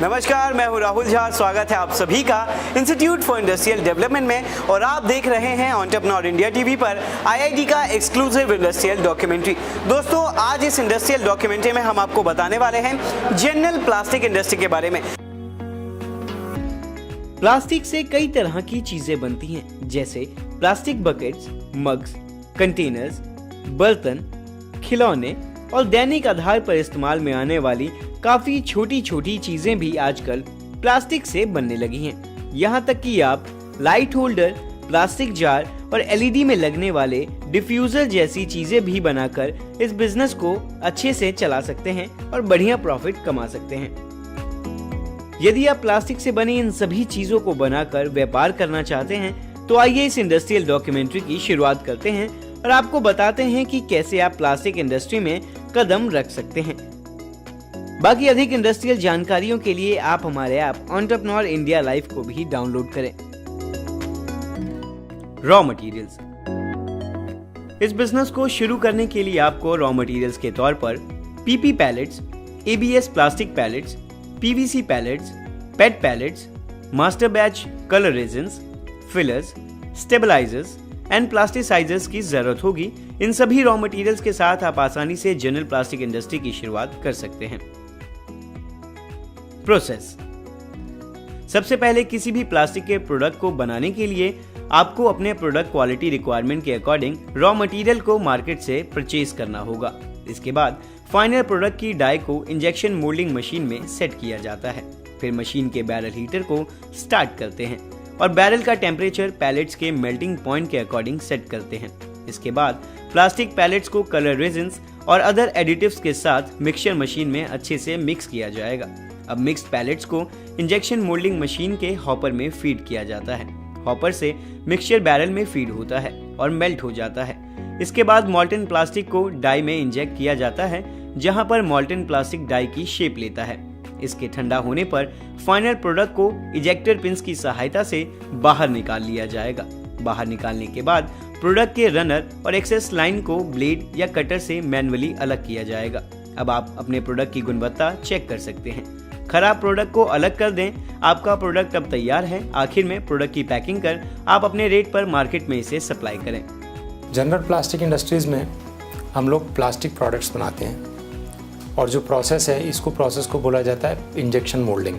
नमस्कार, मैं हूं राहुल झा। स्वागत है आप सभी का इंस्टीट्यूट फॉर इंडस्ट्रियल डेवलपमेंट में और आप देख रहे हैं एंटरप्रेन्योर इंडिया टीवी पर आईआईटी का एक्सक्लूसिव इंडस्ट्रियल डॉक्यूमेंट्री। दोस्तों, आज इस इंडस्ट्रियल डॉक्यूमेंट्री में हम आपको बताने वाले हैं जनरल प्लास्टिक इंडस्ट्री के बारे में। प्लास्टिक से कई तरह की चीजें बनती हैं, जैसे प्लास्टिक बकेट्स, मग्स, कंटेनर्स, बर्तन, खिलौने और दैनिक आधार पर इस्तेमाल में आने वाली काफी छोटी छोटी चीजें भी आजकल प्लास्टिक से बनने लगी हैं। यहाँ तक कि आप लाइट होल्डर, प्लास्टिक जार और एलईडी में लगने वाले डिफ्यूजर जैसी चीजें भी बनाकर इस बिजनेस को अच्छे से चला सकते हैं और बढ़िया प्रॉफिट कमा सकते हैं। यदि आप प्लास्टिक से बनी इन सभी चीजों को बनाकर व्यापार करना चाहते हैं तो आइए इस इंडस्ट्रियल डॉक्यूमेंट्री की शुरुआत करते हैं और आपको बताते हैं कि कैसे आप प्लास्टिक इंडस्ट्री में कदम रख सकते हैं। बाकी अधिक इंडस्ट्रियल जानकारियों के लिए आप हमारे ऐप एंटरप्रेन्योर इंडिया लाइव को भी डाउनलोड करें। Raw materials. इस बिजनेस को शुरू करने के लिए आपको रॉ मटेरियल्स के तौर पर PP pellets, ABS plastic pellets, PVC pellets, PET pellets, master batch colour resins, fillers, stabilisers and plasticisers की जरूरत होगी। इन सभी रॉ मटेरियल्स के साथ आप आसानी से जनरल प्लास्टिक इंडस्ट्री की शुरुआत कर सकते हैं। प्रोसेस। सबसे पहले किसी भी प्लास्टिक के प्रोडक्ट को बनाने के लिए आपको अपने प्रोडक्ट क्वालिटी रिक्वायरमेंट के अकॉर्डिंग रॉ मटेरियल को मार्केट से परचेज करना होगा। इसके बाद फाइनल प्रोडक्ट की डाई को इंजेक्शन मोल्डिंग मशीन में सेट किया जाता है। फिर मशीन के बैरल हीटर को स्टार्ट करते हैं और बैरल का टेम्परेचर पैलेट्स के मेल्टिंग पॉइंट के अकॉर्डिंग सेट करते हैं। इसके बाद प्लास्टिक पैलेट्स को कलर रेजिन्स और अदर एडिटिव्स के साथ मिक्सचर मशीन में अच्छे से मिक्स किया जाएगा। अब मिक्स्ड पैलेट्स को इंजेक्शन मोल्डिंग मशीन के हॉपर में फीड किया जाता है। हॉपर से मिक्सचर बैरल में फीड होता है और मेल्ट हो जाता है। इसके बाद मॉल्टन प्लास्टिक को डाई में इंजेक्ट किया जाता है, जहां पर मॉल्टन प्लास्टिक डाई की शेप लेता है। इसके ठंडा होने पर फाइनल प्रोडक्ट को इजेक्टर पिंस की सहायता से बाहर निकाल लिया जाएगा। बाहर निकालने के बाद प्रोडक्ट के रनर और एक्सेस लाइन को ब्लेड या कटर से मैन्युअली अलग किया जाएगा। अब आप अपने प्रोडक्ट की गुणवत्ता चेक कर सकते हैं। खराब प्रोडक्ट को अलग कर दें। आपका प्रोडक्ट अब तैयार है। आखिर में प्रोडक्ट की पैकिंग कर आप अपने रेट पर मार्केट में इसे सप्लाई करें। जनरल प्लास्टिक इंडस्ट्रीज में हम लोग प्लास्टिक प्रोडक्ट्स बनाते हैं और जो प्रोसेस है इसको प्रोसेस को बोला जाता है injection moulding,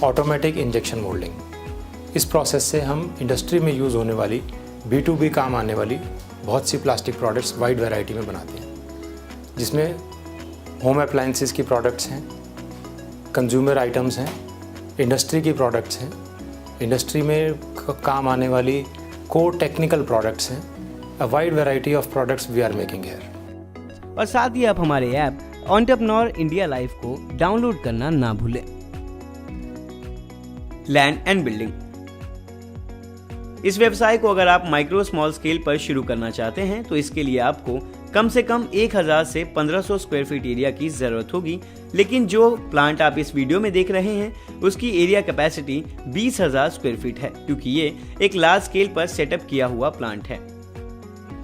automatic injection moulding. इस प्रोसेस से हम इंडस्ट्री में यूज़ होने वाली B2B काम आने वाली बहुत सी प्लास्टिक प्रोडक्ट्स वाइड वैरायटी में बनाते हैं, जिसमें होम अप्लायंसेस की प्रोडक्ट्स हैं, कंज्यूमर आइटम्स हैं, इंडस्ट्री की प्रोडक्ट्स हैं, इंडस्ट्री में काम आने वाली कोर टेक्निकल प्रोडक्ट्स हैं। A wide variety of products we are making here. और साथ ही आप हमारे ऐप एंटरप्रेन्योर इंडिया लाइव को डाउनलोड करना ना भूलें। Land and building. इस व्यवसाय को अगर आप माइक्रो स्मॉल स्केल पर शुरू करना चाहते हैं तो इसके लिए आपको कम से कम 1000 से 1500 स्क्वायर फीट एरिया की जरूरत होगी। लेकिन जो प्लांट आप इस वीडियो में देख रहे हैं उसकी एरिया कैपेसिटी 20,000 स्क्वायर फीट है, क्योंकि ये एक लार्ज स्केल पर सेटअप किया हुआ प्लांट है।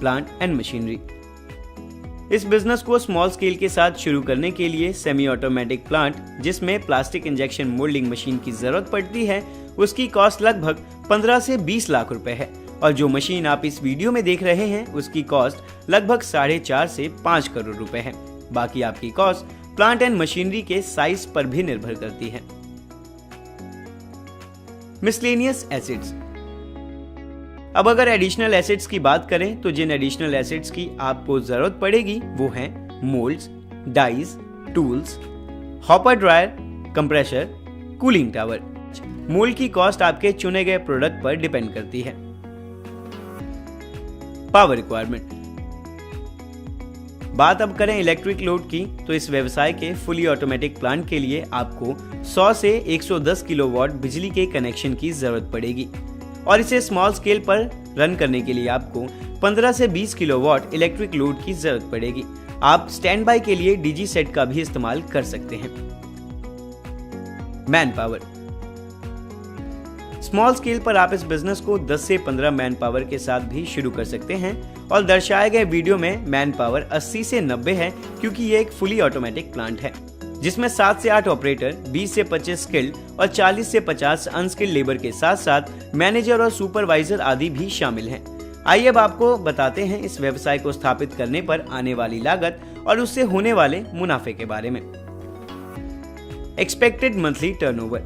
Plant and machinery. इस बिजनेस को स्मॉल स्केल के साथ शुरू करने के लिए सेमी ऑटोमेटिक प्लांट जिसमें प्लास्टिक इंजेक्शन मोल्डिंग मशीन की जरूरत पड़ती है, उसकी कॉस्ट लगभग 15 से 20 लाख रुपए है। और जो मशीन आप इस वीडियो में देख रहे हैं उसकी कॉस्ट लगभग 4.5 से 5 करोड़ रुपए है। बाकी आपकी कॉस्ट प्लांट एंड मशीनरी के साइज पर भी निर्भर करती है। Miscellaneous acids. अब अगर एडिशनल एसिड्स की बात करें तो जिन एडिशनल एसिड्स की आपको जरूरत पड़ेगी वो हैं moulds, dies, tools, hopper dryer, compressor, cooling tower. Mould की कॉस्ट आपके चुने गए प्रोडक्ट पर डिपेंड करती है। Power requirement. बात अब करें इलेक्ट्रिक लोड की तो इस व्यवसाय के फुली ऑटोमेटिक प्लांट के लिए आपको 100 से 110 किलोवाट बिजली के कनेक्शन की जरूरत पड़ेगी और इसे स्मॉल स्केल पर रन करने के लिए आपको 15 से 20 किलोवाट इलेक्ट्रिक लोड की जरूरत पड़ेगी। आप स्टैंड बाय के लिए डीजी सेट का भी इस्तेमाल कर सकते हैं। Man power. स्मॉल स्केल पर आप इस बिजनेस को 10 से 15 मैन पावर के साथ भी शुरू कर सकते हैं और दर्शाए गए वीडियो में मैन पावर 80 से 90 है क्योंकि ये एक फुली ऑटोमेटिक प्लांट है जिसमें 7 से 8 ऑपरेटर, 20 से 25 स्किल्ड और 40 से 50 अनस्किल्ड लेबर के साथ साथ मैनेजर और सुपरवाइजर आदि भी शामिल हैं। आइए अब आपको बताते हैं इस व्यवसाय को स्थापित करने पर आने वाली लागत और उससे होने वाले मुनाफे के बारे में। Expected monthly turnover.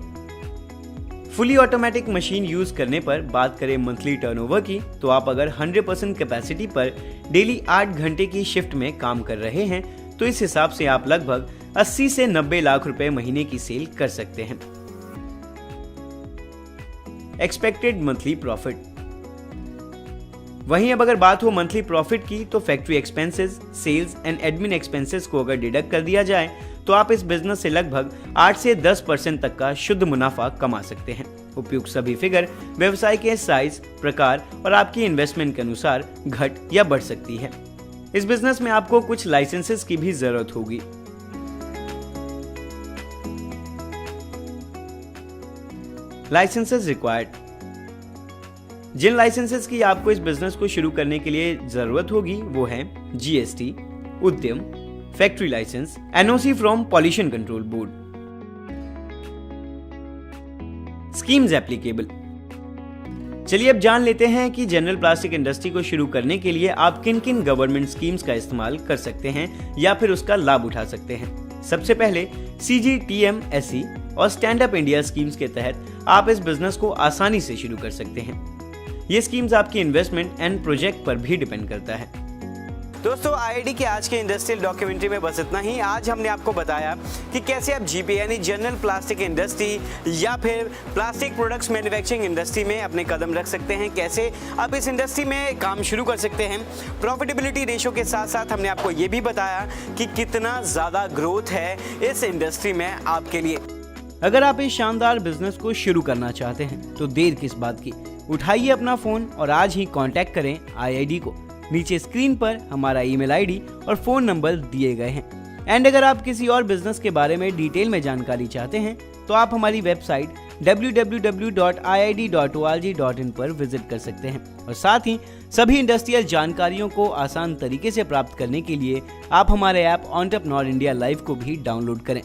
Fully automatic machine use करने पर बात करें मंथली टर्नओवर की, तो आप अगर 100% कैपेसिटी पर डेली 8 घंटे की शिफ्ट में काम कर रहे हैं तो इस हिसाब से आप लगभग 80 से 90 लाख रुपए महीने की सेल कर सकते हैं। Expected monthly profit. वहीं अब अगर बात हो मंथली प्रॉफिट की, तो factory expenses, sales and admin expenses को अगर डिडक्ट कर दिया जाए तो आप इस बिजनेस से लगभग 8 से 10% तक का शुद्ध मुनाफा कमा सकते हैं। उपयुक्त सभी फिगर व्यवसाय के साइज, प्रकार और आपकी इन्वेस्टमेंट के अनुसार घट या बढ़ सकती है। इस बिजनेस में आपको कुछ लाइसेंसेस की भी जरूरत होगी। Licences required. जिन लाइसेंसेस की आपको इस बिजनेस को शुरू करने के लिए जरूरत होगी वो है GST, Udyam, factory licence, NOC from pollution control board. Schemes applicable. चलिए अब जान लेते हैं कि जनरल प्लास्टिक इंडस्ट्री को शुरू करने के लिए आप किन किन गवर्नमेंट स्कीम्स का इस्तेमाल कर सकते हैं या फिर उसका लाभ उठा सकते हैं। सबसे पहले CGTMSE और स्टैंड अप इंडिया स्कीम्स के तहत आप इस बिजनेस को आसानी से शुरू कर सकते हैं। ये स्कीम्स आपकी इन्वेस्टमेंट एंड प्रोजेक्ट पर भी डिपेंड करता है। दोस्तों, IID के आज के इंडस्ट्रियल डॉक्यूमेंट्री में बस इतना ही। आज हमने आपको बताया कि कैसे आप GP यानी जनरल प्लास्टिक इंडस्ट्री या फिर प्लास्टिक प्रोडक्ट्स मैन्युफैक्चरिंग इंडस्ट्री में अपने कदम रख सकते हैं, कैसे आप इस इंडस्ट्री में काम शुरू कर सकते हैं। प्रॉफिटेबिलिटी रेशो के साथ साथ हमने आपको ये भी बताया कि कितना ज़्यादा ग्रोथ है इस इंडस्ट्री में आपके लिए। अगर आप इस शानदार बिजनेस को शुरू करना चाहते हैं तो देर किस बात की, उठाइए अपना फोन और आज ही कांटेक्ट करें IID को। नीचे स्क्रीन पर हमारा ईमेल ID और फोन नंबर दिए गए हैं। एंड अगर आप किसी और बिजनेस के बारे में डिटेल में जानकारी चाहते हैं तो आप हमारी वेबसाइट www.iid.org.in पर विजिट कर सकते हैं और साथ ही सभी इंडस्ट्रियल जानकारियों को आसान तरीके से प्राप्त करने के लिए आप हमारे ऐप एंटरप्रेन्योर इंडिया लाइव को भी डाउनलोड करें।